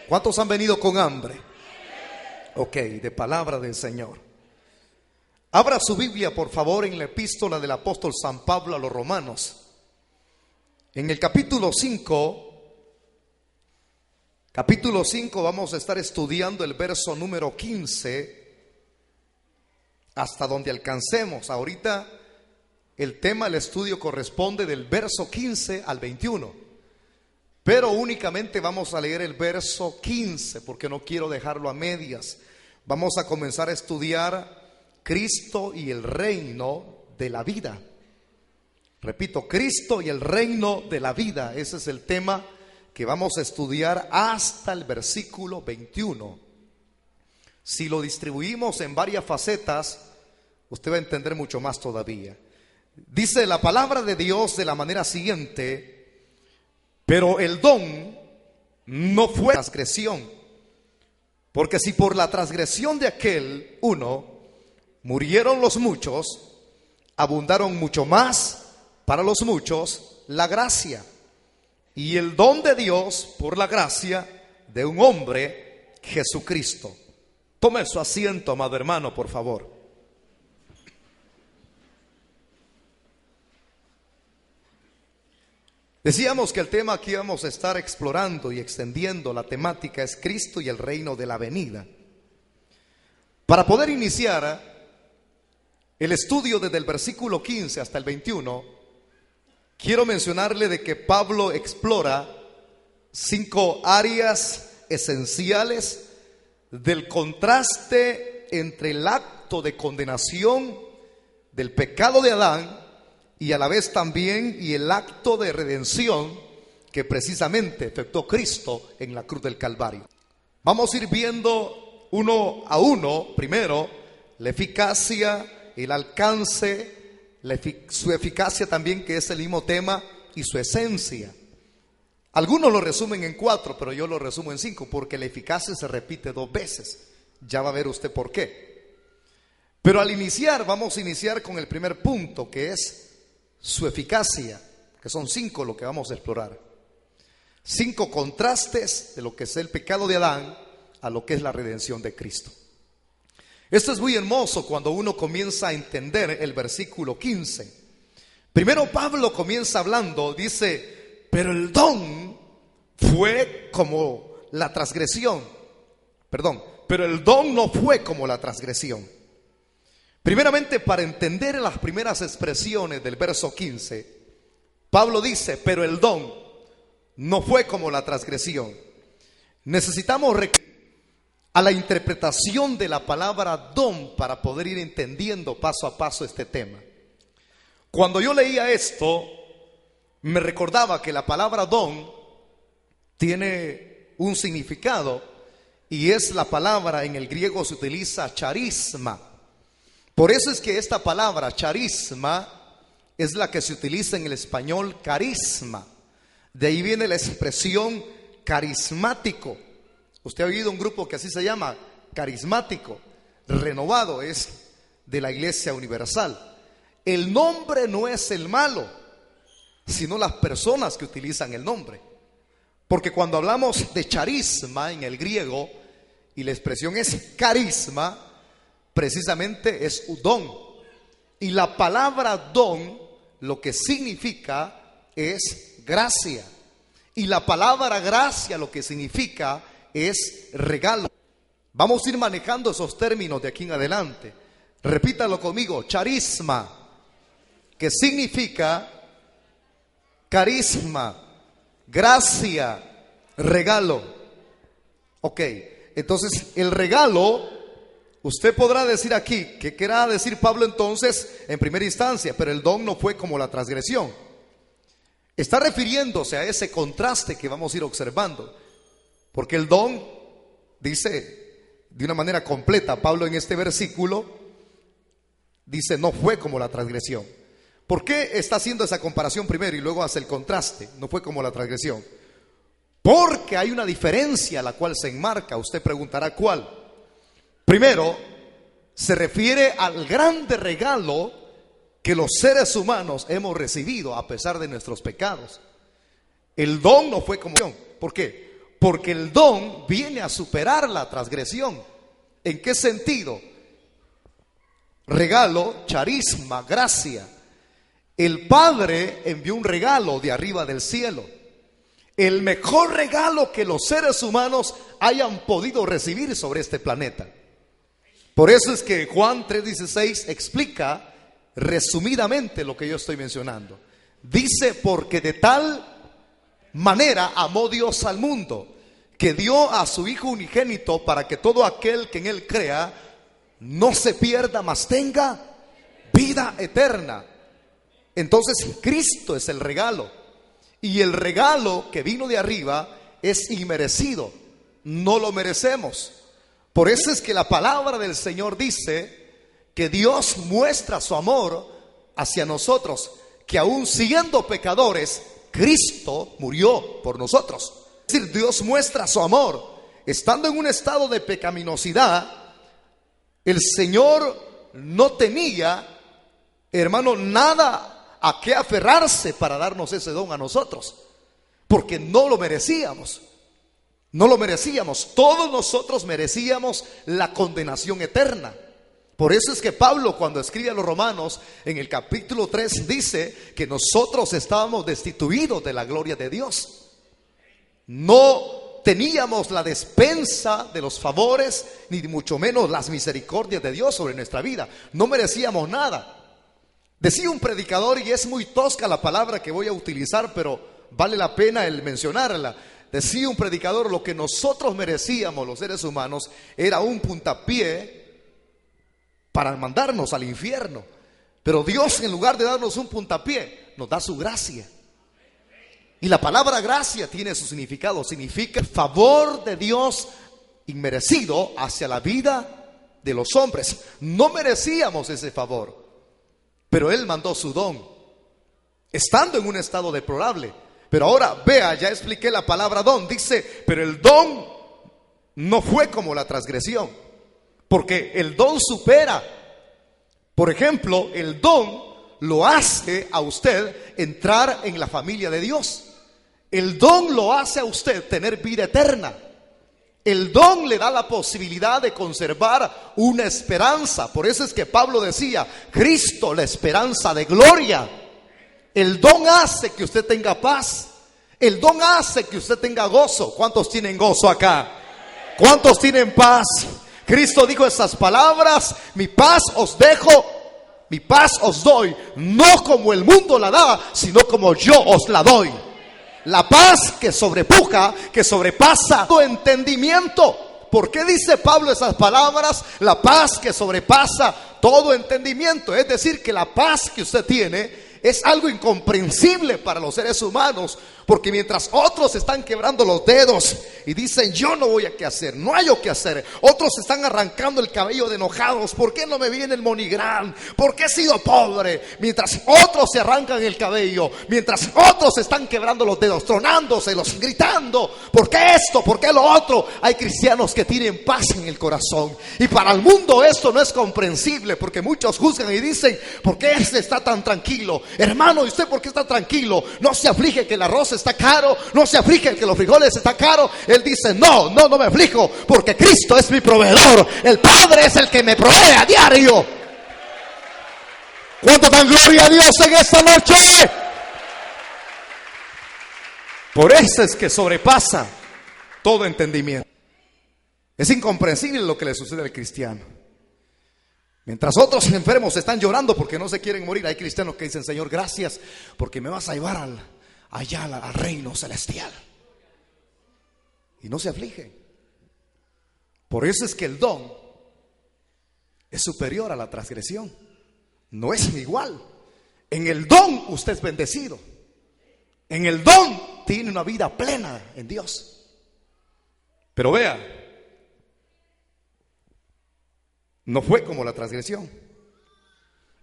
¿Cuántos han venido con hambre? Ok, de palabra del Señor. Abra su Biblia, por favor, en la epístola del apóstol San Pablo a los Romanos. En el capítulo 5 vamos a estar estudiando el verso número 15 hasta donde alcancemos. Ahorita el tema del estudio corresponde del verso 15 al 21. Pero únicamente vamos a leer el verso 15 porque no quiero dejarlo a medias. Vamos a comenzar a estudiar Cristo y el reino de la vida. Repito, Cristo y el reino de la vida. Ese es el tema que vamos a estudiar hasta el versículo 21. Si lo distribuimos en varias facetas, usted va a entender mucho más todavía. Dice la palabra de Dios de la manera siguiente: pero el don no fue transgresión, porque si por la transgresión de aquel uno murieron los muchos, abundaron mucho más para los muchos la gracia y el don de Dios por la gracia de un hombre, Jesucristo. Tome su asiento, amado hermano, por favor. Decíamos que el tema que íbamos a estar explorando y extendiendo la temática es Cristo y el reino de la venida. Para poder iniciar el estudio desde el versículo 15 hasta el 21, quiero mencionarle de que Pablo explora 5 áreas esenciales del contraste entre el acto de condenación del pecado de Adán y a la vez también y el acto de redención que precisamente efectuó Cristo en la cruz del Calvario. Vamos a ir viendo uno a uno. Primero, la eficacia, el alcance, su eficacia también, que es el mismo tema, y su esencia. Algunos lo resumen en 4, pero yo lo resumo en 5, porque la eficacia se repite 2 veces. Ya va a ver usted por qué. Pero al iniciar, vamos a iniciar con el primer punto, que es su eficacia, que son 5 lo que vamos a explorar. 5 contrastes de lo que es el pecado de Adán a lo que es la redención de Cristo. Esto es muy hermoso cuando uno comienza a entender el versículo 15. Primero Pablo comienza hablando, dice: pero el don fue como la transgresión. Pero el don no fue como la transgresión. Primeramente, para entender las primeras expresiones del verso 15, Pablo dice: pero el don no fue como la transgresión. Necesitamos a la interpretación de la palabra don para poder ir entendiendo paso a paso este tema. Cuando yo leía esto, me recordaba que la palabra don tiene un significado, y es la palabra, en el griego se utiliza charisma. Por eso es que esta palabra charisma es la que se utiliza en el español carisma. De ahí viene la expresión carismático. Usted ha oído un grupo que así se llama, carismático, renovado, es de la Iglesia Universal. El nombre no es el malo, sino las personas que utilizan el nombre. Porque cuando hablamos de charisma en el griego y la expresión es carisma, precisamente es don. Y la palabra don lo que significa es gracia. Y la palabra gracia lo que significa es regalo. Vamos a ir manejando esos términos de aquí en adelante. Repítalo conmigo: charisma, que significa carisma, gracia, regalo. Ok, entonces el regalo, usted podrá decir aquí, ¿qué querrá decir Pablo entonces en primera instancia? Pero el don no fue como la transgresión. Está refiriéndose a ese contraste que vamos a ir observando. Porque el don, dice de una manera completa Pablo en este versículo, dice: no fue como la transgresión. ¿Por qué está haciendo esa comparación primero y luego hace el contraste? No fue como la transgresión. Porque hay una diferencia la cual se enmarca. Usted preguntará ¿cuál? Primero, se refiere al grande regalo que los seres humanos hemos recibido a pesar de nuestros pecados. El don no fue como... ¿Por qué? Porque el don viene a superar la transgresión. ¿En qué sentido? Regalo, charisma, gracia. El Padre envió un regalo de arriba del cielo. El mejor regalo que los seres humanos hayan podido recibir sobre este planeta. Por eso es que Juan 3:16 explica resumidamente lo que yo estoy mencionando. Dice, porque de tal manera amó Dios al mundo, que dio a su Hijo unigénito, para que todo aquel que en él crea no se pierda, mas tenga vida eterna. Entonces Cristo es el regalo, y el regalo que vino de arriba es inmerecido, no lo merecemos. Por eso es que la palabra del Señor dice que Dios muestra su amor hacia nosotros, que aún siendo pecadores, Cristo murió por nosotros. Es decir, Dios muestra su amor. Estando en un estado de pecaminosidad, el Señor no tenía, hermano, nada a qué aferrarse para darnos ese don a nosotros, porque no lo merecíamos. No lo merecíamos. Todos nosotros merecíamos la condenación eterna. Por eso es que Pablo, cuando escribe a los Romanos en el capítulo 3, dice que nosotros estábamos destituidos de la gloria de Dios. No teníamos la despensa de los favores, ni mucho menos las misericordias de Dios sobre nuestra vida. No merecíamos nada. Decía un predicador, y es muy tosca la palabra que voy a utilizar, pero vale la pena el mencionarla. Decía un predicador, lo que nosotros merecíamos los seres humanos era un puntapié para mandarnos al infierno. Pero Dios, en lugar de darnos un puntapié, nos da su gracia. Y la palabra gracia tiene su significado. Significa el favor de Dios inmerecido hacia la vida de los hombres. No merecíamos ese favor, pero Él mandó su don, estando en un estado deplorable. Pero ahora vea, ya expliqué la palabra don. Dice, pero el don no fue como la transgresión, porque el don supera. Por ejemplo, el don lo hace a usted entrar en la familia de Dios. El don lo hace a usted tener vida eterna. El don le da la posibilidad de conservar una esperanza. Por eso es que Pablo decía, Cristo, la esperanza de gloria. El don hace que usted tenga paz. El don hace que usted tenga gozo. ¿Cuántos tienen gozo acá? ¿Cuántos tienen paz? Cristo dijo estas palabras: mi paz os dejo, mi paz os doy, no como el mundo la da, sino como yo os la doy. La paz que sobrepuja, que sobrepasa todo entendimiento. ¿Por qué dice Pablo esas palabras? La paz que sobrepasa todo entendimiento. Es decir, que la paz que usted tiene es algo incomprensible para los seres humanos, porque mientras otros están quebrando los dedos y dicen, yo no voy a qué hacer, no hay qué hacer, otros están arrancando el cabello de enojados, ¿por qué no me viene el monigrán? ¿Por qué he sido pobre? Mientras otros se arrancan el cabello, mientras otros están quebrando los dedos, tronándoselos, gritando, ¿por qué esto? ¿Por qué lo otro? Hay cristianos que tienen paz en el corazón, y para el mundo esto no es comprensible, porque muchos juzgan y dicen, ¿por qué este está tan tranquilo? Hermano, ¿y usted por qué está tranquilo? No se aflige que el arroz está caro, no se aflige que los frijoles están caros. Él dice, no me aflijo, porque Cristo es mi proveedor. El Padre es el que me provee a diario. ¿Cuánto dan gloria a Dios en esta noche? Por eso es que sobrepasa todo entendimiento. Es incomprensible lo que le sucede al cristiano. Mientras otros enfermos están llorando porque no se quieren morir, hay cristianos que dicen, Señor, gracias porque me vas a llevar allá al reino celestial. Y no se afligen. Por eso es que el don es superior a la transgresión. No es igual. En el don usted es bendecido. En el don tiene una vida plena en Dios. Pero vea, no fue como la transgresión.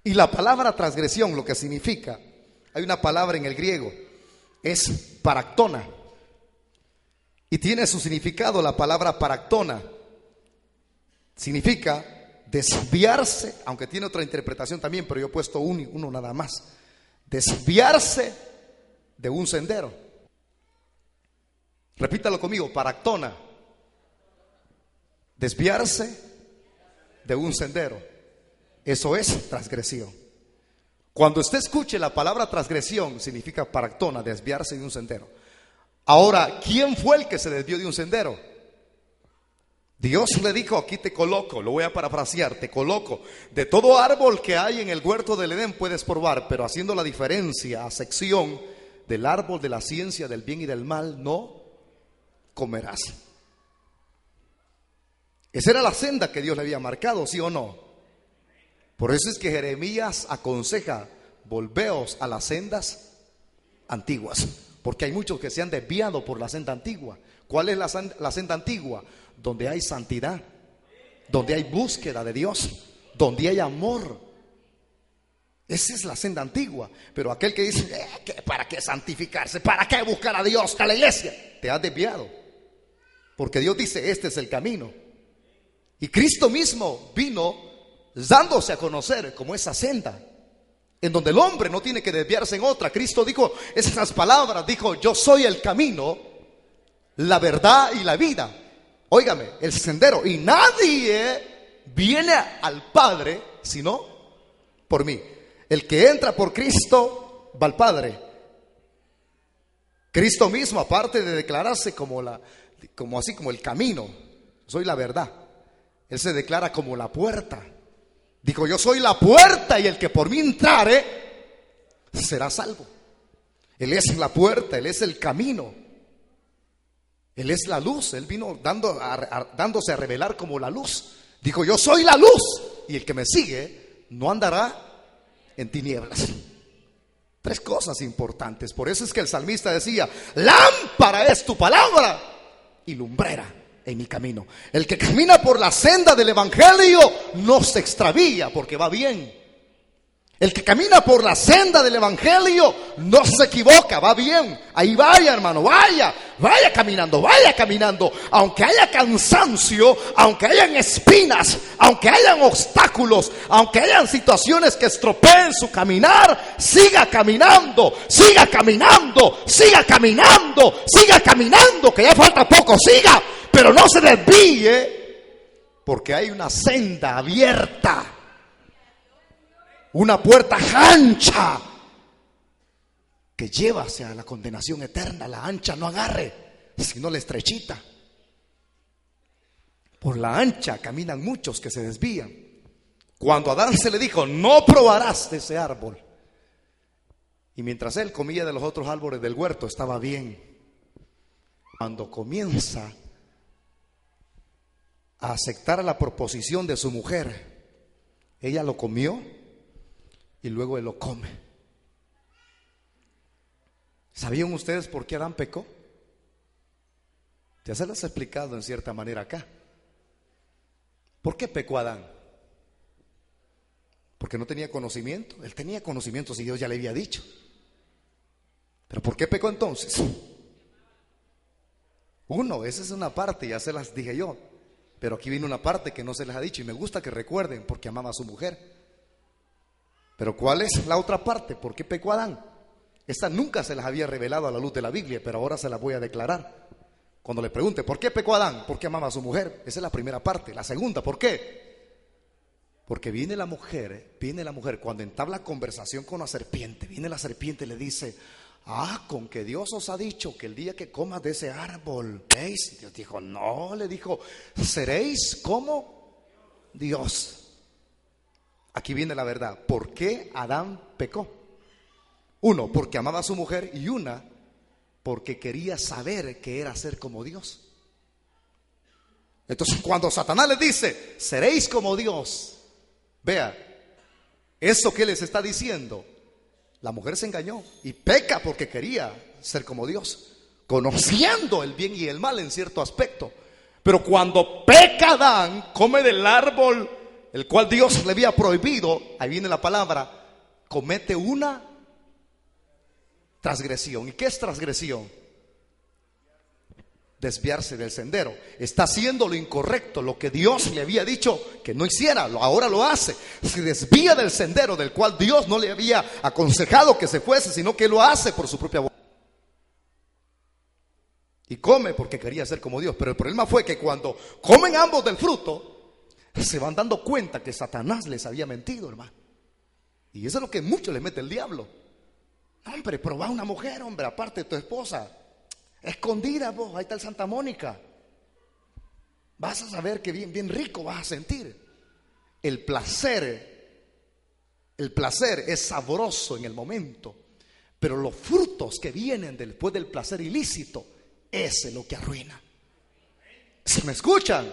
Y la palabra transgresión, lo que significa, hay una palabra en el griego, es paractona. Y tiene su significado la palabra paractona. Significa desviarse, aunque tiene otra interpretación también, pero yo he puesto uno nada más. Desviarse de un sendero. Repítalo conmigo, paractona. Desviarse de un sendero. Eso es transgresión. Cuando usted escuche la palabra transgresión, significa paractona, desviarse de un sendero. Ahora, ¿quién fue el que se desvió de un sendero? Dios le dijo, aquí te coloco, lo voy a parafrasear, te coloco, de todo árbol que hay en el huerto del Edén puedes probar, pero haciendo la diferencia, sección del árbol de la ciencia del bien y del mal, no comerás. Esa era la senda que Dios le había marcado, ¿sí o no? Por eso es que Jeremías aconseja, volveos a las sendas antiguas, porque hay muchos que se han desviado por la senda antigua. ¿Cuál es la senda antigua? Donde hay santidad, donde hay búsqueda de Dios, donde hay amor. Esa es la senda antigua. Pero aquel que dice, ¿para qué santificarse? ¿Para qué buscar a Dios, a la iglesia? Te has desviado, porque Dios dice, este es el camino. Y Cristo mismo vino dándose a conocer como esa senda, en donde el hombre no tiene que desviarse en otra. Cristo dijo esas palabras, dijo, yo soy el camino, la verdad y la vida. Óigame, el sendero, y nadie viene al Padre sino por mí. El que entra por Cristo va al Padre. Cristo mismo, aparte de declararse como el camino, soy la verdad, Él se declara como la puerta. Dijo, yo soy la puerta y el que por mí entrare será salvo. Él es la puerta, Él es el camino. Él es la luz, Él vino dándose a revelar como la luz. Dijo, yo soy la luz y el que me sigue no andará en tinieblas. Tres cosas importantes. Por eso es que el salmista decía, lámpara es tu palabra y lumbrera en mi camino. El que camina por la senda del evangelio no se extravía porque va bien. El que camina por la senda del evangelio no se equivoca, va bien. Ahí vaya, hermano, vaya caminando. Aunque haya cansancio, aunque hayan espinas, aunque hayan obstáculos, aunque hayan situaciones que estropeen su caminar, siga caminando, que ya falta poco, siga, pero no se desvíe, porque hay una senda abierta. Una puerta ancha que lleva hacia la condenación eterna. La ancha no agarre, sino la estrechita. Por la ancha caminan muchos que se desvían. Cuando a Adán se le dijo, no probarás de ese árbol, y mientras él comía de los otros árboles del huerto, estaba bien. Cuando comienza a aceptar la proposición de su mujer, ella lo comió y luego él lo come. ¿Sabían ustedes por qué Adán pecó? Ya se los he explicado en cierta manera acá. ¿Por qué pecó Adán? Porque no tenía conocimiento. Él tenía conocimiento si Dios ya le había dicho. ¿Pero por qué pecó entonces? Esa es una parte, ya se las dije yo. Pero aquí viene una parte que no se les ha dicho y me gusta que recuerden, porque amaba a su mujer. Pero ¿cuál es la otra parte? ¿Por qué pecó Adán? Esta nunca se las había revelado a la luz de la Biblia, pero ahora se la voy a declarar. Cuando le pregunte, ¿por qué pecó Adán? Porque amaba a su mujer. Esa es la primera parte. La segunda, ¿por qué? Porque viene la mujer cuando entabla conversación con la serpiente. Viene la serpiente y le dice, con que Dios os ha dicho que el día que comas de ese árbol, ¿veis? Dios dijo, no, le dijo, seréis como Dios. Aquí viene la verdad. ¿Por qué Adán pecó? Uno, porque amaba a su mujer, y una, porque quería saber qué era ser como Dios. Entonces, cuando Satanás les dice, seréis como Dios, vea, eso que les está diciendo, la mujer se engañó y peca porque quería ser como Dios, conociendo el bien y el mal en cierto aspecto. Pero cuando peca Adán, come del árbol el cual Dios le había prohibido, ahí viene la palabra, comete una transgresión. ¿Y qué es transgresión? Desviarse del sendero. Está haciendo lo incorrecto, lo que Dios le había dicho que no hiciera, ahora lo hace. Se desvía del sendero del cual Dios no le había aconsejado que se fuese, sino que lo hace por su propia voluntad. Y come porque quería ser como Dios. Pero el problema fue que cuando comen ambos del fruto, se van dando cuenta que Satanás les había mentido, hermano. Y eso es lo que mucho les mete el diablo. Hombre, probá una mujer, hombre, aparte de tu esposa, escondida vos, ahí está el Santa Mónica. Vas a saber que bien, bien rico vas a sentir. El placer es sabroso en el momento, pero los frutos que vienen después del placer ilícito, ese es lo que arruina. ¿Se me escuchan?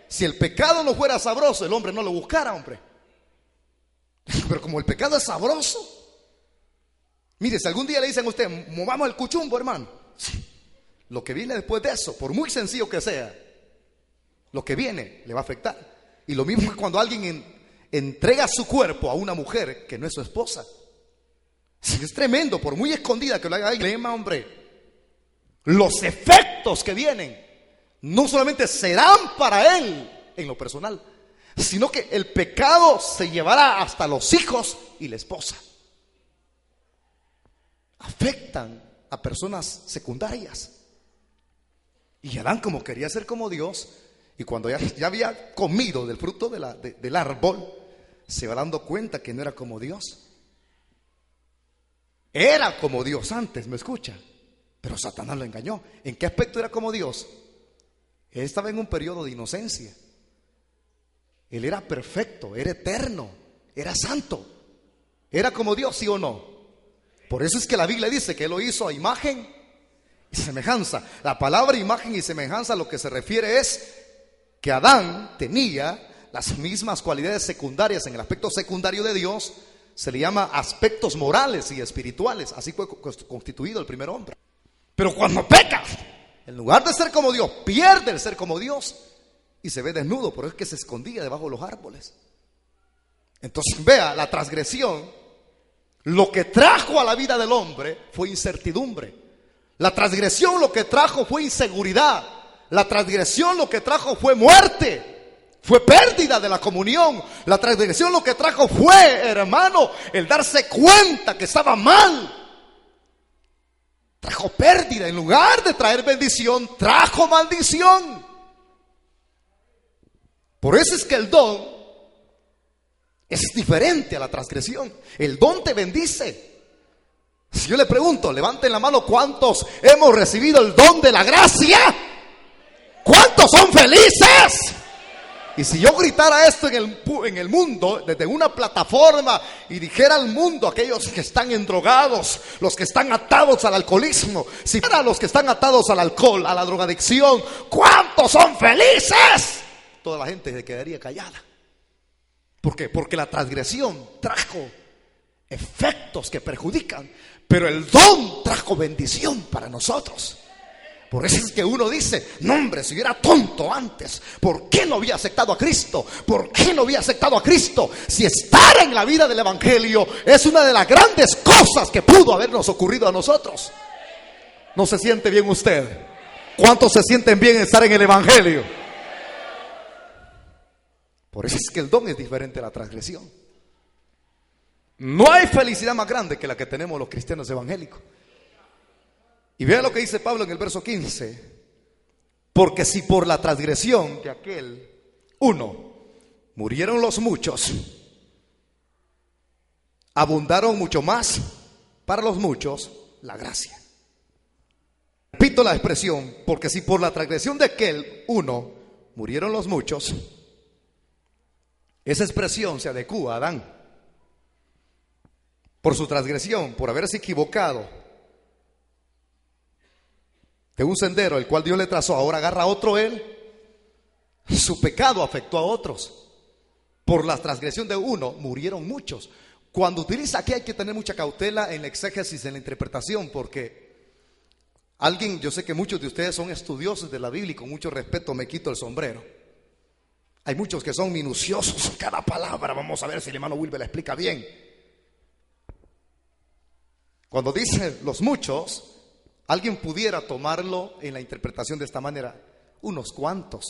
Si el pecado no fuera sabroso, el hombre no lo buscara, hombre. Pero como el pecado es sabroso, mire, si algún día le dicen a usted, movamos el cuchumbo, hermano, lo que viene después de eso, por muy sencillo que sea, lo que viene le va a afectar. Y lo mismo es cuando alguien entrega su cuerpo a una mujer que no es su esposa. Si es tremendo, por muy escondida que lo haga, hombre, los efectos que vienen no solamente serán para él en lo personal, sino que el pecado se llevará hasta los hijos y la esposa. Afectan a personas secundarias. Y Adán, como quería ser como Dios, y cuando ya había comido del fruto del árbol, se va dando cuenta que no era como Dios. Era como Dios antes, ¿me escucha? Pero Satanás lo engañó. ¿En qué aspecto era como Dios? Él estaba en un periodo de inocencia. Él era perfecto, era eterno, era santo. ¿Era como Dios, sí o no? Por eso es que la Biblia dice que Él lo hizo a imagen y semejanza. La palabra imagen y semejanza lo que se refiere es que Adán tenía las mismas cualidades secundarias en el aspecto secundario de Dios. Se le llama aspectos morales y espirituales. Así fue constituido el primer hombre. Pero cuando peca, en lugar de ser como Dios, pierde el ser como Dios y se ve desnudo. Por eso es que se escondía debajo de los árboles. Entonces vea, la transgresión, lo que trajo a la vida del hombre fue incertidumbre. La transgresión lo que trajo fue inseguridad. La transgresión lo que trajo fue muerte, fue pérdida de la comunión. La transgresión lo que trajo fue, hermano, el darse cuenta que estaba mal. Trajo pérdida, en lugar de traer bendición, trajo maldición. Por eso es que el don es diferente a la transgresión. El don te bendice. Si yo le pregunto, levanten la mano, ¿cuántos hemos recibido el don de la gracia? ¿Cuántos son felices? Y si yo gritara esto en el mundo, desde una plataforma, y dijera al mundo, aquellos que están endrogados, los que están atados al alcoholismo, si fuera los que están atados al alcohol, a la drogadicción, ¿cuántos son felices? Toda la gente se quedaría callada. ¿Por qué? Porque la transgresión trajo efectos que perjudican, pero el don trajo bendición para nosotros. Por eso es que uno dice, no hombre, si yo era tonto antes, ¿por qué no había aceptado a Cristo? ¿Por qué no había aceptado a Cristo? Si estar en la vida del Evangelio es una de las grandes cosas que pudo habernos ocurrido a nosotros. ¿No se siente bien usted? ¿Cuántos se sienten bien estar en el Evangelio? Por eso es que el don es diferente a la transgresión. No hay felicidad más grande que la que tenemos los cristianos evangélicos. Y vean lo que dice Pablo en el verso 15. Porque si por la transgresión de aquel uno murieron los muchos, abundaron mucho más para los muchos la gracia. Repito la expresión, porque si por la transgresión de aquel uno murieron los muchos, esa expresión se adecúa a Adán. Por su transgresión, por haberse equivocado de un sendero el cual Dios le trazó, ahora agarra a otro él. Su pecado afectó a otros. Por la transgresión de uno murieron muchos. Cuando utiliza aquí hay que tener mucha cautela en la exégesis, en la interpretación, porque yo sé que muchos de ustedes son estudiosos de la Biblia y con mucho respeto me quito el sombrero. Hay muchos que son minuciosos en cada palabra. Vamos a ver si el hermano Wilber la explica bien. Cuando dice los muchos, alguien pudiera tomarlo en la interpretación de esta manera, unos cuantos,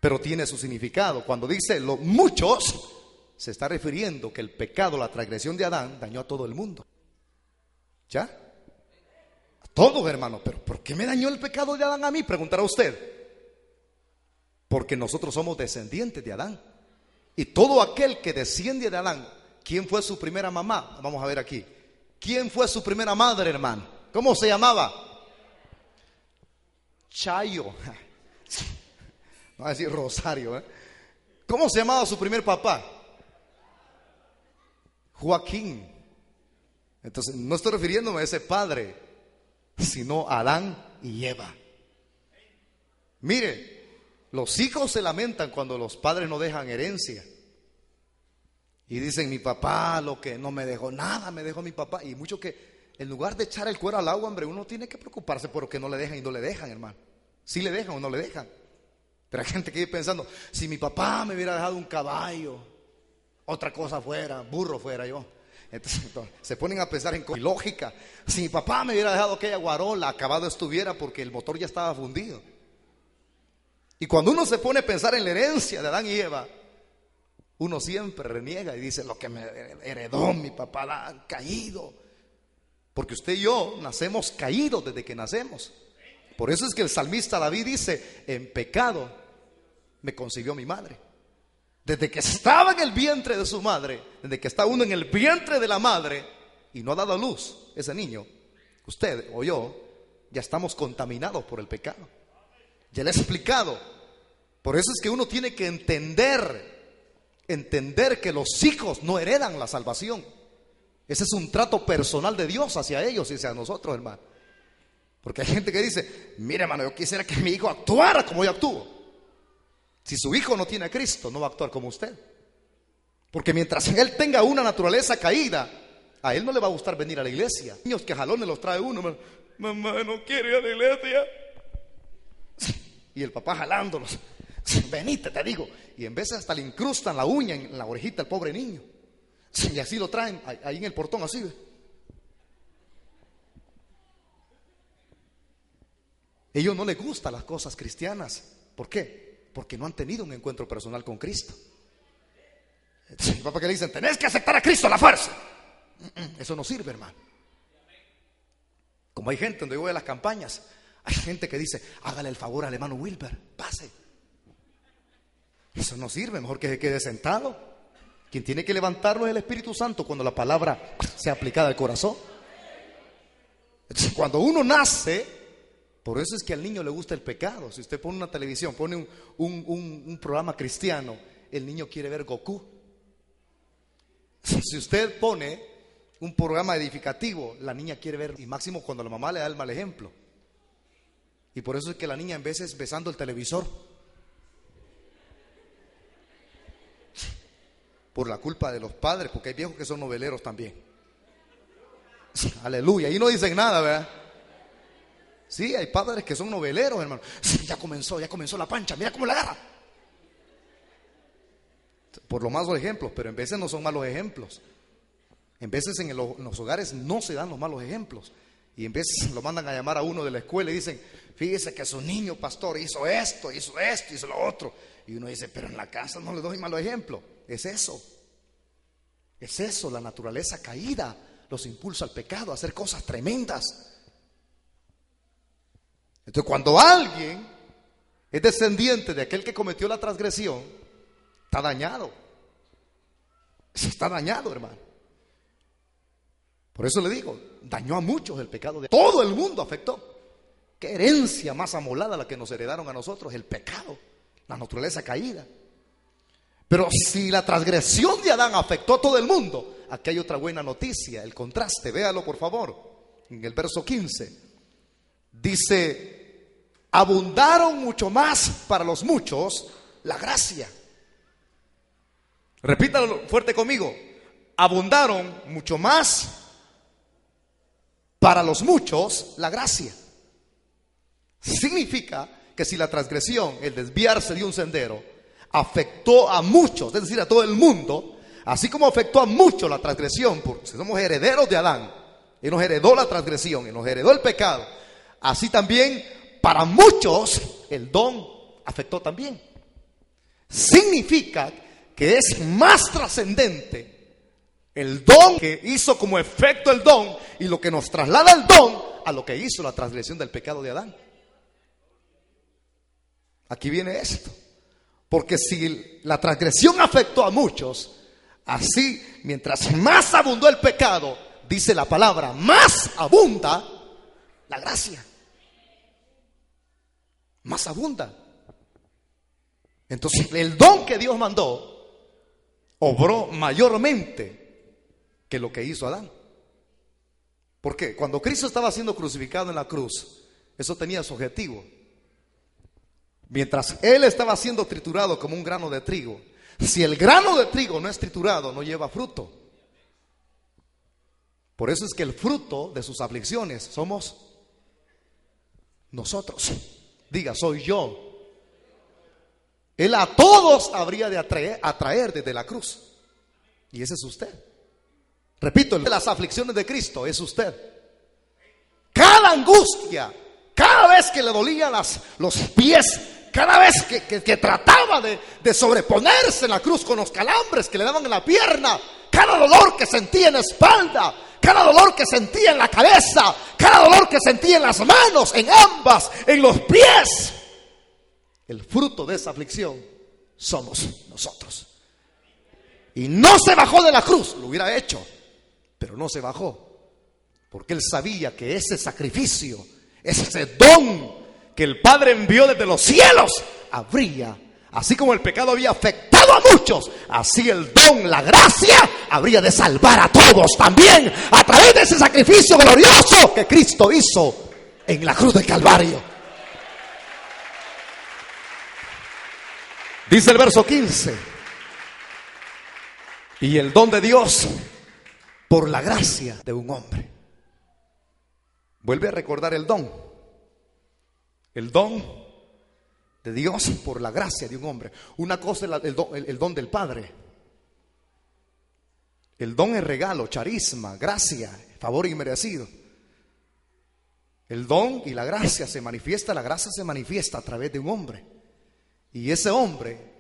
pero tiene su significado. Cuando dice los muchos, se está refiriendo que el pecado, la transgresión de Adán dañó a todo el mundo. ¿Ya? Todos, hermano. Pero ¿por qué me dañó el pecado de Adán a mí? Preguntará usted. Porque nosotros somos descendientes de Adán. Y todo aquel que desciende de Adán, ¿quién fue su primera mamá? Vamos a ver aquí. ¿Quién fue su primera madre, hermano? ¿Cómo se llamaba? Chayo. Va a decir Rosario, ¿eh? ¿Cómo se llamaba su primer papá? Joaquín. Entonces no estoy refiriéndome a ese padre, sino a Adán y Eva. Mire, los hijos se lamentan cuando los padres no dejan herencia. Y dicen, mi papá lo que no me dejó nada, me dejó mi papá. Y mucho que en lugar de echar el cuero al agua, hombre, uno tiene que preocuparse por lo que no le dejan y no le dejan, hermano. Si le dejan o no le dejan. Pero hay gente que vive pensando, si mi papá me hubiera dejado un caballo, otra cosa fuera, burro fuera yo. Entonces, se ponen a pensar en lógica. Si mi papá me hubiera dejado aquella guarola, acabado estuviera porque el motor ya estaba fundido. Y cuando uno se pone a pensar en la herencia de Adán y Eva, uno siempre reniega y dice, lo que me heredó mi papá Adán, caído. Porque usted y yo nacemos caídos desde que nacemos. Por eso es que el salmista David dice, en pecado me concibió mi madre. Desde que estaba en el vientre de su madre, desde que está uno en el vientre de la madre y no ha dado a luz ese niño, usted o yo ya estamos contaminados por el pecado. Ya le he explicado. Por eso es que uno tiene que entender que los hijos no heredan la salvación. Ese es un trato personal de Dios hacia ellos y hacia nosotros, hermano. Porque hay gente que dice, mire, hermano, yo quisiera que mi hijo actuara como yo actúo. Si su hijo no tiene a Cristo, no va a actuar como usted. Porque mientras en él tenga una naturaleza caída, a él no le va a gustar venir a la iglesia. Niños que jalones los trae uno, mamá no quiere ir a la iglesia. Y el papá jalándolos, venite, te digo. Y en vez hasta le incrustan la uña en la orejita al pobre niño. Y así lo traen ahí en el portón, así. Ellos no les gustan las cosas cristianas. ¿Por qué? Porque no han tenido un encuentro personal con Cristo. El papá que le dicen, tenés que aceptar a Cristo a la fuerza. Eso no sirve, hermano. Como hay gente donde yo voy a las campañas, hay gente que dice, hágale el favor al hermano Wilber, pase. Eso no sirve, mejor que se quede sentado. Quien tiene que levantarlo es el Espíritu Santo cuando la palabra sea aplicada al corazón. Entonces, cuando uno nace, por eso es que al niño le gusta el pecado. Si usted pone una televisión, pone un programa cristiano, el niño quiere ver Goku. Si usted pone un programa edificativo, la niña quiere ver, y máximo cuando la mamá le da el mal ejemplo. Y por eso es que la niña en veces besando el televisor, por la culpa de los padres, porque hay viejos que son noveleros también. Aleluya, ahí no dicen nada, ¿verdad? Sí, hay padres que son noveleros, hermano. Sí, ya comenzó la pancha, mira cómo la agarra. Por los malos ejemplos, pero en veces no son malos ejemplos. En veces en los hogares no se dan los malos ejemplos. Y en veces lo mandan a llamar a uno de la escuela y dicen, fíjese que su niño pastor hizo esto, hizo lo otro. Y uno dice, pero en la casa no le doy malo ejemplo. Es eso, la naturaleza caída los impulsa al pecado, a hacer cosas tremendas. Entonces cuando alguien es descendiente de aquel que cometió la transgresión, está dañado. Está dañado, hermano. Por eso le digo, dañó a muchos el pecado de todo el mundo, afectó. Qué herencia más amolada la que nos heredaron a nosotros, el pecado, la naturaleza caída. Pero si la transgresión de Adán afectó a todo el mundo, aquí hay otra buena noticia, el contraste, véalo por favor, en el verso 15. Dice, abundaron mucho más para los muchos la gracia. Repítalo fuerte conmigo, abundaron mucho más para los muchos la gracia. Significa que si la transgresión, el desviarse de un sendero, afectó a muchos, es decir, a todo el mundo, así como afectó a muchos la transgresión, porque somos herederos de Adán, Él nos heredó la transgresión, Él nos heredó el pecado, así también para muchos el don afectó también. Significa que es más trascendente El don que hizo como efecto el don y lo que nos traslada el don a lo que hizo la transgresión del pecado de Adán. Aquí viene esto. Porque si la transgresión afectó a muchos, así mientras más abundó el pecado, dice la palabra, más abunda la gracia. Más abunda. Entonces el don que Dios mandó obró mayormente que lo que hizo Adán. ¿Por qué? Cuando Cristo estaba siendo crucificado en la cruz, eso tenía su objetivo. Mientras Él estaba siendo triturado como un grano de trigo, si el grano de trigo no es triturado, no lleva fruto. Por eso es que el fruto de sus aflicciones somos nosotros. Diga, soy yo. Él a todos habría de atraer desde la cruz. Y ese es usted. Repito, las aflicciones de Cristo es usted. Cada angustia, cada vez que le dolían los pies, cada vez que trataba de sobreponerse en la cruz con los calambres que le daban en la pierna, cada dolor que sentía en la espalda, cada dolor que sentía en la cabeza, cada dolor que sentía en las manos, en ambas, en los pies, el fruto de esa aflicción somos nosotros. Y no se bajó de la cruz, lo hubiera hecho, pero no se bajó, porque Él sabía que ese sacrificio, ese don que el Padre envió desde los cielos, habría, así como el pecado había afectado a muchos, así el don, la gracia, habría de salvar a todos también, a través de ese sacrificio glorioso que Cristo hizo en la cruz del Calvario. Dice el verso 15: y el don de Dios por la gracia de un hombre. Vuelve a recordar el don. El don de Dios por la gracia de un hombre. Una cosa es el don del Padre. El don es regalo, charisma, gracia, favor inmerecido. El don y la gracia se manifiesta, la gracia se manifiesta a través de un hombre. Y ese hombre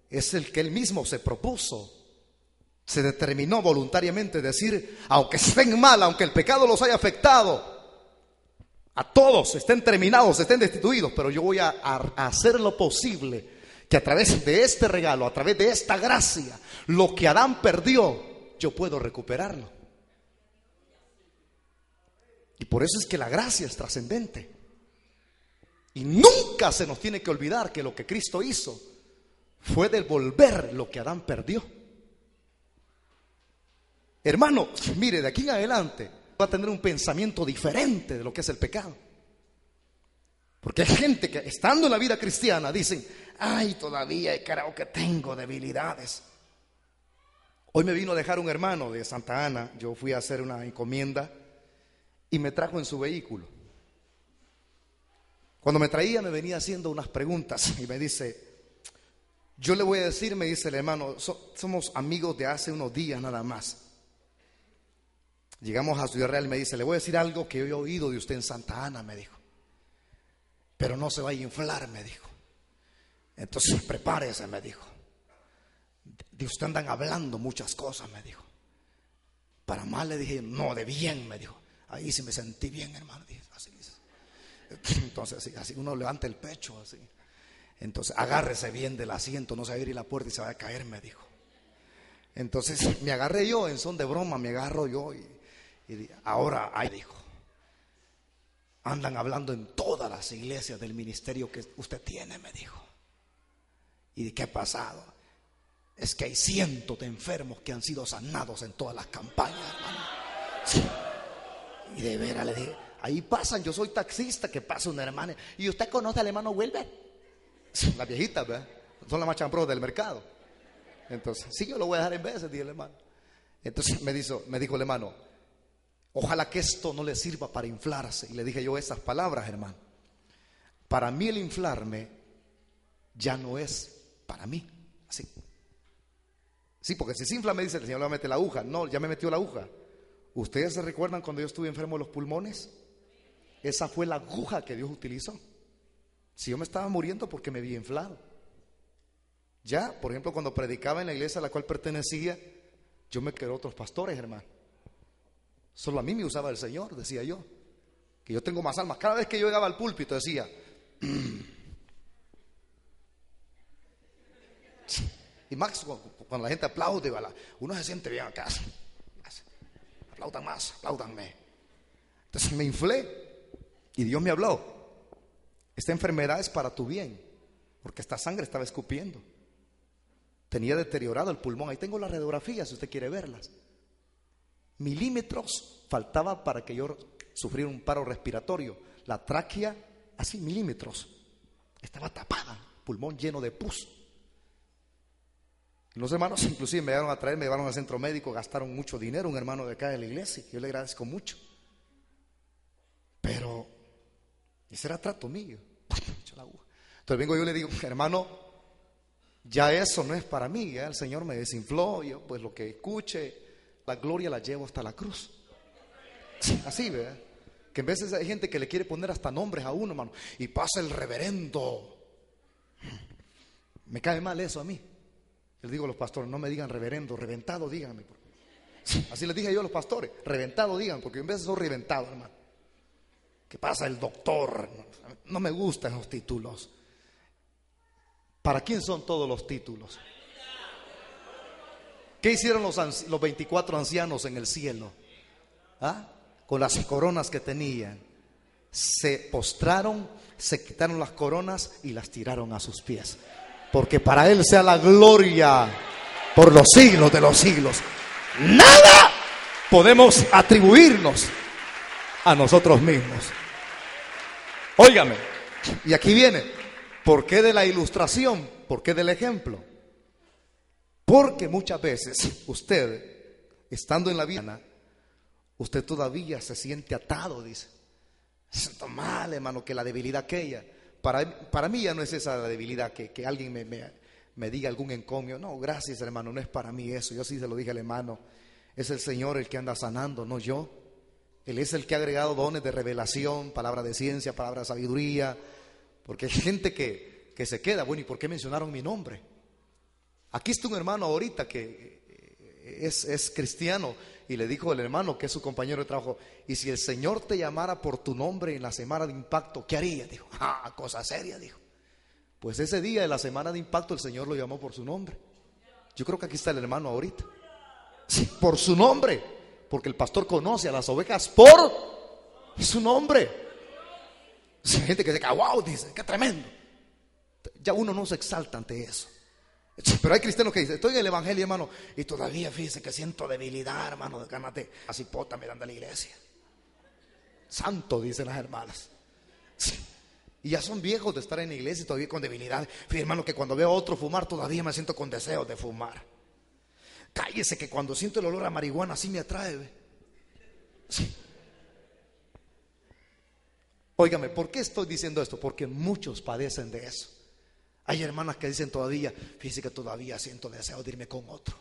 es el que Él mismo se propuso. Se determinó voluntariamente decir, aunque estén mal, aunque el pecado los haya afectado, a todos estén terminados, estén destituidos, pero yo voy a hacer lo posible que a través de este regalo, a través de esta gracia, lo que Adán perdió, yo puedo recuperarlo. Y por eso es que la gracia es trascendente. Y nunca se nos tiene que olvidar que lo que Cristo hizo fue devolver lo que Adán perdió. Hermano, mire, de aquí en adelante va a tener un pensamiento diferente de lo que es el pecado. Porque hay gente que estando en la vida cristiana dicen, ay, todavía creo que tengo debilidades. Hoy me vino a dejar un hermano de Santa Ana. Yo fui a hacer una encomienda y me trajo en su vehículo. Cuando me traía me venía haciendo unas preguntas y me dice, yo le voy a decir, me dice el hermano, somos amigos de hace unos días nada más. Llegamos a Ciudad Real y me dice, le voy a decir algo que yo he oído de usted en Santa Ana, me dijo. Pero no se va a inflar, me dijo. Entonces prepárese, me dijo. De usted andan hablando muchas cosas, me dijo. Para mal le dije, no, de bien, me dijo. Ahí sí me sentí bien, hermano. Dije, así. Entonces así uno levanta el pecho, así. Entonces agárrese bien del asiento, no se va a abrir la puerta y se va a caer, me dijo. Entonces me agarré yo, en son de broma, me agarro yo y ahora, ahí dijo, andan hablando en todas las iglesias del ministerio que usted tiene, me dijo. ¿Y qué ha pasado? Es que hay cientos de enfermos que han sido sanados en todas las campañas, hermano. Sí. Y de veras le dije, ahí pasan, yo soy taxista, que pasa una hermana. ¿Y usted conoce al hermano Wilber? Las viejitas, ¿verdad? Son las más champros del mercado. Entonces, sí, yo lo voy a dejar en veces, dije el hermano. Entonces me dijo el hermano, ojalá que esto no le sirva para inflarse. Y le dije yo esas palabras, hermano. Para mí el inflarme ya no es para mí. Así. Sí, porque si se infla me dice, el Señor le va a meter la aguja. No, ya me metió la aguja. ¿Ustedes se recuerdan cuando yo estuve enfermo de los pulmones? Esa fue la aguja que Dios utilizó. Si yo me estaba muriendo porque me había inflado. Ya, por ejemplo, cuando predicaba en la iglesia a la cual pertenecía, Yo me quedé otros pastores, hermano. Solo a mí me usaba el Señor, decía yo. Que yo tengo más almas. Cada vez que yo llegaba al púlpito decía... Y más cuando la gente aplaude, uno se siente bien acá. Aplaudan más, aplaudanme. Entonces me inflé y Dios me habló: esta enfermedad es para tu bien, porque esta sangre estaba escupiendo. Tenía deteriorado el pulmón. Ahí tengo las radiografías si usted quiere verlas. Milímetros faltaba para que yo sufriera un paro respiratorio. La tráquea, así milímetros, estaba tapada, pulmón lleno de pus. Los hermanos inclusive me llevaron a traer, me llevaron al centro médico, gastaron mucho dinero, un hermano de acá de la iglesia, yo le agradezco mucho. Pero ese era trato mío. Entonces vengo yo y le digo: hermano, ya eso no es para mí, ya el Señor me desinfló, yo pues lo que escuche, la gloria la llevo hasta la cruz. Así, ¿verdad? Que en veces hay gente que le quiere poner hasta nombres a uno, hermano, y pasa el reverendo. Me cae mal eso a mí. Les digo a los pastores: no me digan reverendo, reventado díganme. Así les dije yo a los pastores: reventado digan, porque en vez de soy reventado, hermano. ¿Qué pasa el doctor? No me gustan los títulos. ¿Para quién son todos los títulos? ¿Qué hicieron los 24 ancianos en el cielo? ¿Ah? Con las coronas que tenían, se postraron, se quitaron las coronas y las tiraron a sus pies. Porque para Él sea la gloria por los siglos de los siglos. Nada podemos atribuirnos a nosotros mismos. Óigame, y aquí viene: ¿por qué de la ilustración? ¿Por qué del ejemplo? Porque muchas veces usted, estando en la vida, usted todavía se siente atado, dice: siento mal, hermano, que la debilidad aquella. Para mí ya no es esa la debilidad, que alguien me diga algún encomio. No, gracias, hermano, no es para mí eso. Yo sí se lo dije al hermano: es el Señor el que anda sanando, no yo. Él es el que ha agregado dones de revelación, palabra de ciencia, palabra de sabiduría. Porque hay gente que se queda: bueno, ¿y por qué mencionaron mi nombre? Aquí está un hermano ahorita que es cristiano, y le dijo el hermano que es su compañero de trabajo: y si el Señor te llamara por tu nombre en la semana de impacto, ¿qué haría? Dijo: cosa seria, dijo. Pues ese día de la semana de impacto el Señor lo llamó por su nombre. Yo creo que aquí está el hermano ahorita. Sí, por su nombre, porque el pastor conoce a las ovejas por su nombre. Hay gente que dice: wow, dice, qué tremendo. Ya uno no se exalta ante eso. Pero hay cristianos que dicen: estoy en el evangelio, hermano, y todavía fíjese que siento debilidad, hermano, de gánate así pota me dan de la iglesia. Santo, dicen las hermanas. Sí. Y ya son viejos de estar en la iglesia y todavía con debilidad. Fíjate, hermano, que cuando veo a otro fumar todavía me siento con deseos de fumar. Cállese, que cuando siento el olor a marihuana así me atrae. Sí. Óigame, ¿por qué estoy diciendo esto? Porque muchos padecen de eso. Hay hermanas que dicen todavía: fíjese que todavía siento deseo de irme con otro.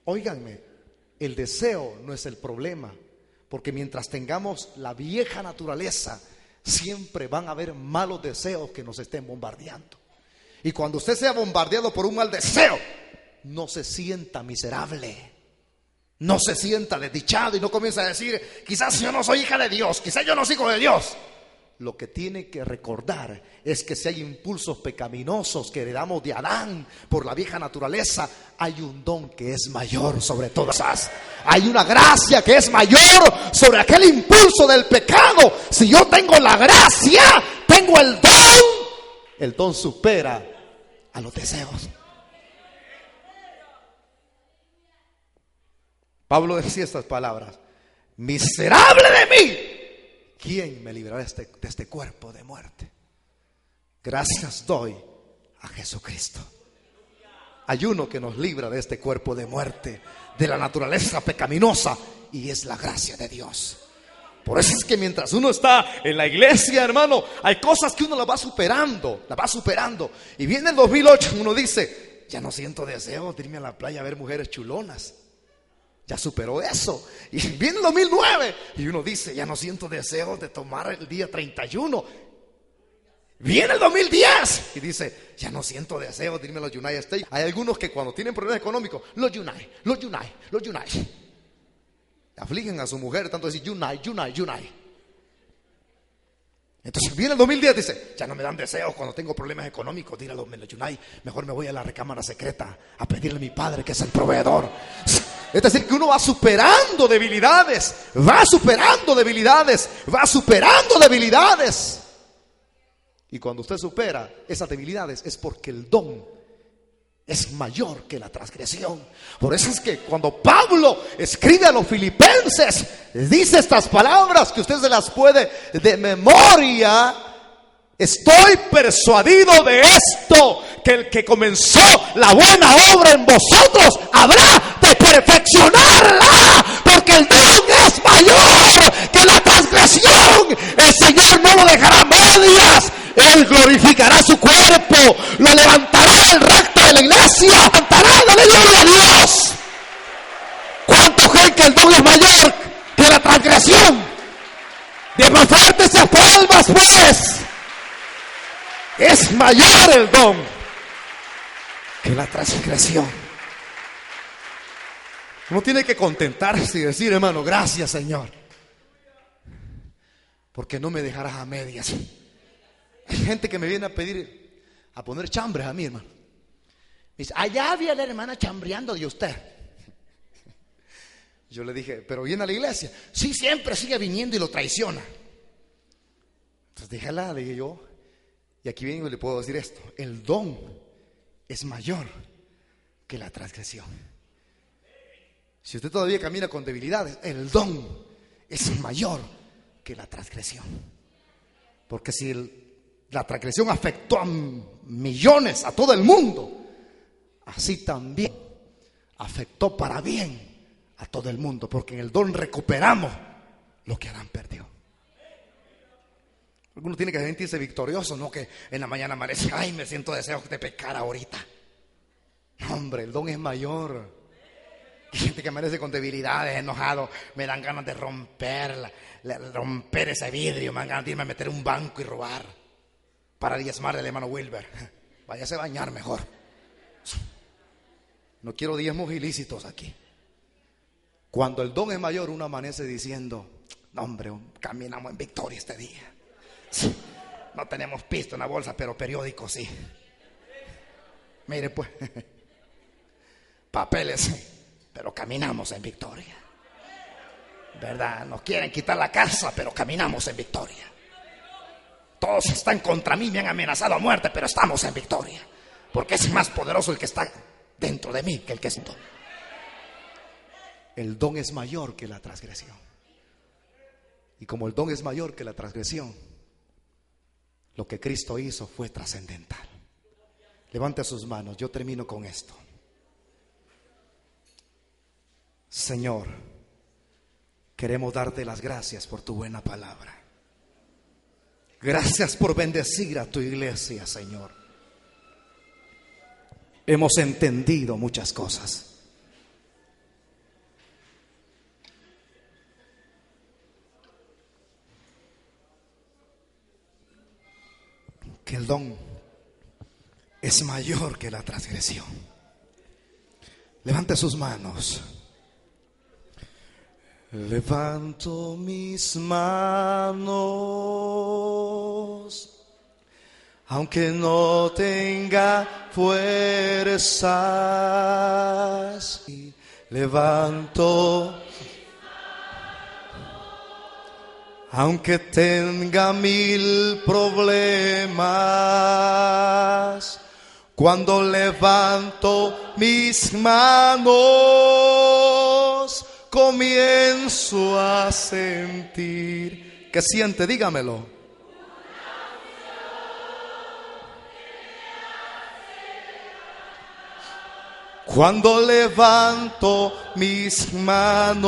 Óiganme, el deseo no es el problema, porque mientras tengamos la vieja naturaleza, siempre van a haber malos deseos que nos estén bombardeando. Y cuando usted sea bombardeado por un mal deseo, no se sienta miserable, no se sienta desdichado y no comienza a decir: quizás yo no soy hija de Dios, quizás yo no soy hijo de Dios. Lo que tiene que recordar es que si hay impulsos pecaminosos que heredamos de Adán por la vieja naturaleza, hay un don que es mayor sobre todas esas. Hay una gracia que es mayor sobre aquel impulso del pecado. Si yo tengo la gracia, tengo el don supera a los deseos. Pablo decía estas palabras: miserable de mí, ¿quién me librará de este cuerpo de muerte? Gracias doy a Jesucristo. Hay uno que nos libra de este cuerpo de muerte, de la naturaleza pecaminosa, y es la gracia de Dios. Por eso es que mientras uno está en la iglesia, hermano, hay cosas que uno las va superando. Y viene el 2008, uno dice: ya no siento deseo de irme a la playa a ver mujeres chulonas. Ya superó eso. Y viene el 2009 y uno dice: ya no siento deseo de tomar el día 31. Viene el 2010 y dice, ya no siento deseo de irme a los United States. Hay algunos que cuando tienen problemas económicos, los United. Afligen a su mujer tanto decir United. Entonces viene el 2010 y dice, ya no me dan deseos cuando tengo problemas económicos de ir a los United. Mejor me voy a la recámara secreta a pedirle a mi padre que es el proveedor. Es decir, que uno va superando debilidades. Y cuando usted supera esas debilidades es porque el don es mayor que la transgresión. Por eso es que cuando Pablo escribe a los filipenses, dice estas palabras que usted se las puede de memoria. Estoy persuadido de esto, que el que comenzó la buena obra en vosotros habrá de perfeccionarla, porque el don es mayor que la transgresión. El Señor no lo dejará a medias. Él glorificará su cuerpo, lo levantará el recto de la iglesia, levantará, dale gloria a Dios. ¿Cuánto creen que el don es mayor que la transgresión? De más fuerte esas palmas, pues. Es mayor el don que la transgresión. Uno tiene que contentarse y decir, hermano, gracias Señor, porque no me dejarás a medias. Hay gente que me viene a pedir, a poner chambres a mí, hermano. Me dice, allá había la hermana chambreando de usted. Yo le dije, ¿pero viene a la iglesia? Sí, siempre sigue viniendo y lo traiciona. Entonces déjala, le dije yo. Y aquí vengo y le puedo decir esto: el don es mayor que la transgresión. Si usted todavía camina con debilidades, el don es mayor que la transgresión. Porque si la transgresión afectó a millones, a todo el mundo, así también afectó para bien a todo el mundo, porque en el don recuperamos lo que Adán perdió. Uno tiene que sentirse victorioso, no que en la mañana amanece, ay, me siento deseos de pecar ahorita. No, hombre, el don es mayor. Hay gente que amanece con debilidades, enojado, me dan ganas de romper ese vidrio, me dan ganas de irme a meter un banco y robar para diezmar al hermano Wilber. Váyase a bañar mejor. No quiero diezmos ilícitos aquí. Cuando el don es mayor, uno amanece diciendo, no, hombre, caminamos en victoria este día. No tenemos pisto en la bolsa, pero periódico sí. Mire pues, papeles, pero caminamos en victoria. ¿Verdad? Nos quieren quitar la casa, pero caminamos en victoria. Todos están contra mí, me han amenazado a muerte, pero estamos en victoria. Porque es más poderoso el que está dentro de mí que el que es. El don es mayor que la transgresión. Y como el don es mayor que la transgresión, lo que Cristo hizo fue trascendental. Levante sus manos, yo termino con esto. Señor, queremos darte las gracias por tu buena palabra. Gracias por bendecir a tu iglesia, Señor. Hemos entendido muchas cosas. Que el don es mayor que la transgresión. Levante sus manos. Levanto mis manos, aunque no tenga fuerzas. Levanto, aunque tenga 1000 problemas. Cuando levanto mis manos, comienzo a sentir. ¿Qué siente? Dígamelo. Cuando levanto mis manos,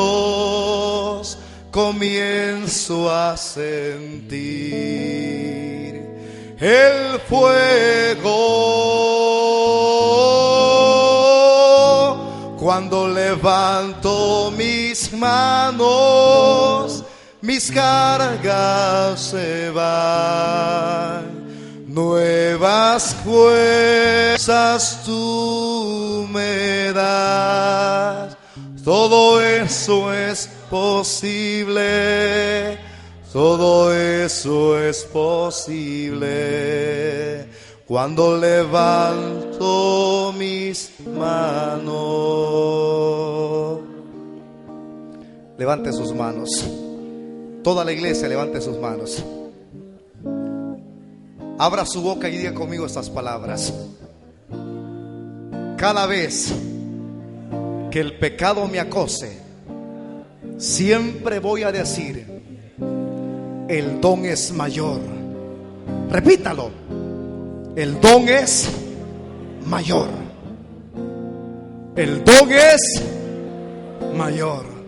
comienzo a sentir el fuego. Cuando levanto mis manos, mis cargas se van. Nuevas fuerzas tú me das. Todo eso es posible. Todo eso es posible cuando levanto mis manos. Levante sus manos. Toda la iglesia levante sus manos. Abra su boca y diga conmigo estas palabras. Cada vez que el pecado me acose, siempre voy a decir: el don es mayor. Repítalo. El don es mayor. El don es mayor.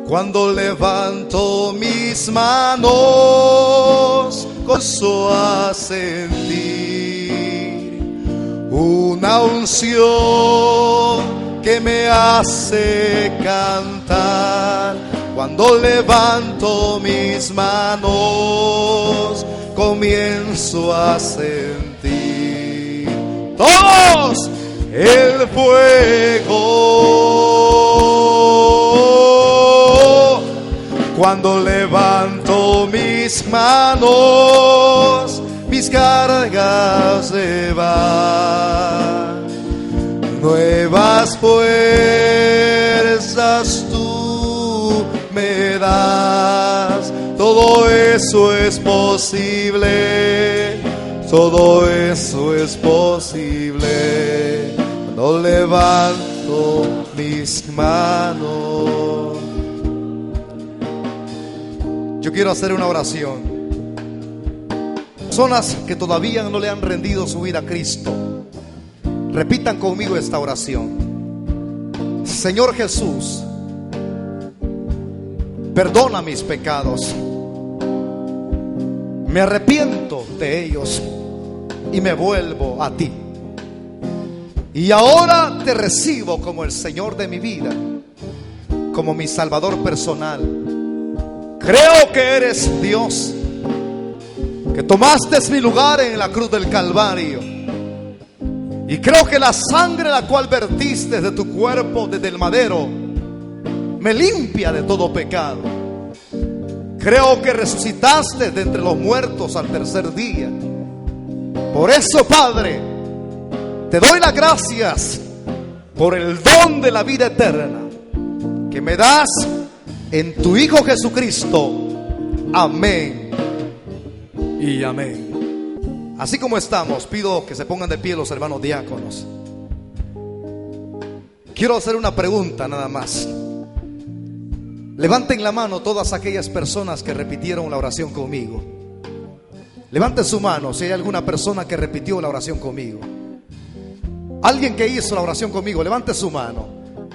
Cuando levanto mis manos, gozo a sentir una unción que me hace cantar. Cuando levanto mis manos, comienzo a sentir todos el fuego. Cuando levanto mis manos, mis cargas se van. Nuevas fuerzas tú me das. Todo eso es posible. Todo eso es posible cuando levanto mis manos. Yo quiero hacer una oración. Personas que todavía no le han rendido su vida a Cristo, repitan conmigo esta oración. Señor Jesús, perdona mis pecados. Me arrepiento de ellos y me vuelvo a ti. Y ahora te recibo como el Señor de mi vida, como mi Salvador personal. Creo que eres Dios, que tomaste mi lugar en la cruz del Calvario. Y creo que la sangre la cual vertiste de tu cuerpo desde el madero me limpia de todo pecado. Creo que resucitaste de entre los muertos al tercer día. Por eso, Padre, te doy las gracias por el don de la vida eterna que me das en tu Hijo Jesucristo. Amén y amén. Así como estamos, pido que se pongan de pie los hermanos diáconos. Quiero hacer una pregunta nada más. Levanten la mano todas aquellas personas que repitieron la oración conmigo. Levanten su mano si hay alguna persona que repitió la oración conmigo. Alguien que hizo la oración conmigo, levante su mano.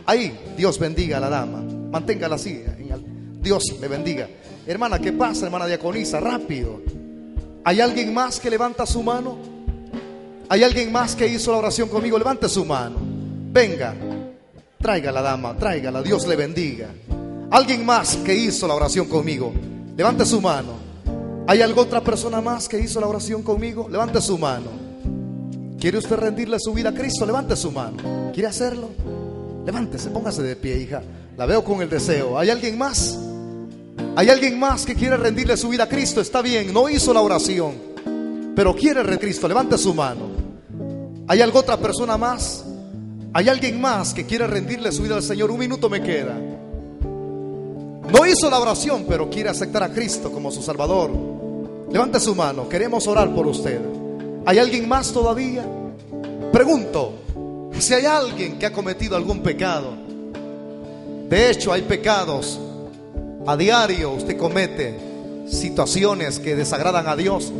Ahí, Dios bendiga a la dama. Manténgala así. Dios le bendiga. Hermana, ¿qué pasa, hermana diaconisa? Rápido. ¿Hay alguien más que levanta su mano? ¿Hay alguien más que hizo la oración conmigo? Levante su mano. Venga, traiga la dama, tráigala. Dios le bendiga. ¿Alguien más que hizo la oración conmigo? Levante su mano. ¿Hay alguna otra persona más que hizo la oración conmigo? Levante su mano. ¿Quiere usted rendirle su vida a Cristo? Levante su mano. ¿Quiere hacerlo? Levántese, póngase de pie, hija. La veo con el deseo. ¿Hay alguien más? ¿Hay alguien más que quiere rendirle su vida a Cristo? Está bien, no hizo la oración, pero quiere rendir a Cristo. Levante su mano. ¿Hay alguna otra persona más? ¿Hay alguien más que quiere rendirle su vida al Señor? Un minuto me queda. No hizo la oración, pero quiere aceptar a Cristo como su Salvador. Levante su mano, queremos orar por usted. ¿Hay alguien más todavía? Pregunto, si hay alguien que ha cometido algún pecado. De hecho, hay pecados. A diario usted comete situaciones que desagradan a Dios.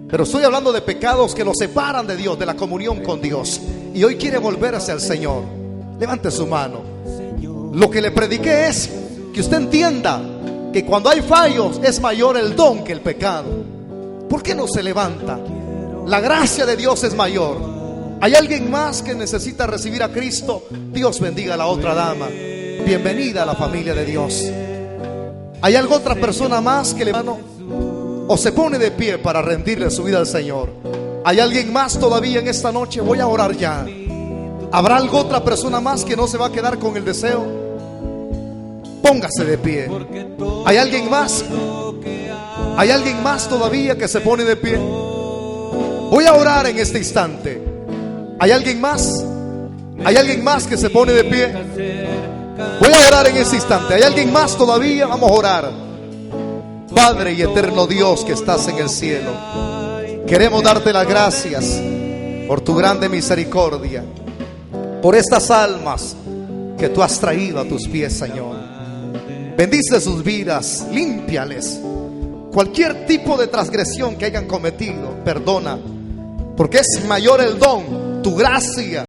Pero estoy hablando de pecados que lo separan de Dios, de la comunión con Dios. Y hoy quiere volverse al Señor. Levante su mano. Lo que le prediqué es que usted entienda que cuando hay fallos es mayor el don que el pecado. ¿Por qué no se levanta? La gracia de Dios es mayor. ¿Hay alguien más que necesita recibir a Cristo? Dios bendiga a la otra dama. Bienvenida a la familia de Dios. ¿Hay alguna otra persona más que le mano o se pone de pie para rendirle su vida al Señor? ¿Hay alguien más todavía en esta noche? Voy a orar ya. ¿Habrá alguna otra persona más que no se va a quedar con el deseo? Póngase de pie. ¿Hay alguien más? ¿Hay alguien más todavía que se pone de pie? Voy a orar en este instante. ¿Hay alguien más? ¿Hay alguien más que se pone de pie? Voy a orar en este instante. ¿Hay alguien más todavía? Vamos a orar. Padre y eterno Dios que estás en el cielo, queremos darte las gracias por tu grande misericordia, por estas almas que tú has traído a tus pies, Señor. Bendice sus vidas, límpiales. Cualquier tipo de transgresión que hayan cometido, perdona, porque es mayor el don, tu gracia